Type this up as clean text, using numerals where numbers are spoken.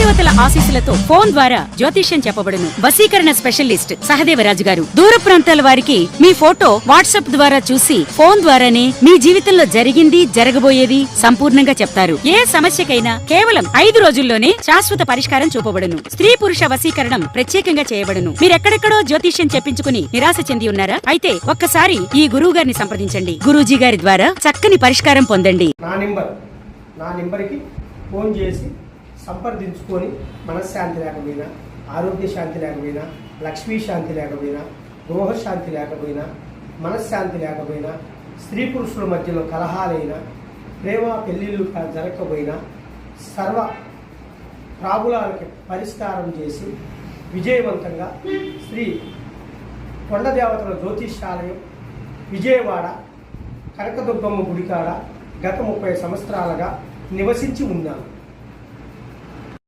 కులదేవతల ఆశీస్సులతో ఫోన్ ద్వారా జ్యోతిష్యం చెప్పబడును. వశీకరణ స్పెషలిస్ట్ సహదేవరాజు గారు. దూర ప్రాంతాల వారికి మీ ఫోటో వాట్సాప్ ద్వారా చూసి ఫోన్ ద్వారానే మీ జీవితంలో జరిగింది జరగబోయేది సంపూర్ణంగా చెప్తారు. ఏ సమస్యకైనా కేవలం 5 రోజుల్లోనే శాశ్వత పరిష్కారం చూపబడును. స్త్రీ పురుష వశీకరణం ప్రత్యేకంగా చేయబడును. మీరెక్కడెక్కడో జ్యోతిష్యం చెప్పించుకుని నిరాశ చెంది ఉన్నారా? అయితే ఒక్కసారి ఈ గురువు గారిని సంప్రదించండి. గురూజీ గారి ద్వారా చక్కని పరిష్కారం పొందండి. నా నెంబర్కి ఫోన్ చేసి సంప్రదించుకొని మనశ్శాంతి లేకపోయినా, ఆరోగ్య శాంతి లేకపోయినా, లక్ష్మీ శాంతి లేకపోయినా, గృహశాంతి లేకపోయినా, మనశ్శాంతి లేకపోయినా, స్త్రీ పురుషుల మధ్యలో కలహాలైనా, ప్రేమ పెళ్లిళ్ళు జరగకపోయినా సర్వ ప్రాబ్లాలకి పరిష్కారం చేసి విజయవంతంగా శ్రీ కొండదేవతల జ్యోతిష్యాలయం విజయవాడ కనకదుర్గమ్మ గుడికాడ గత 30 సంవత్సరాలుగా నివసించి ఉన్నాను.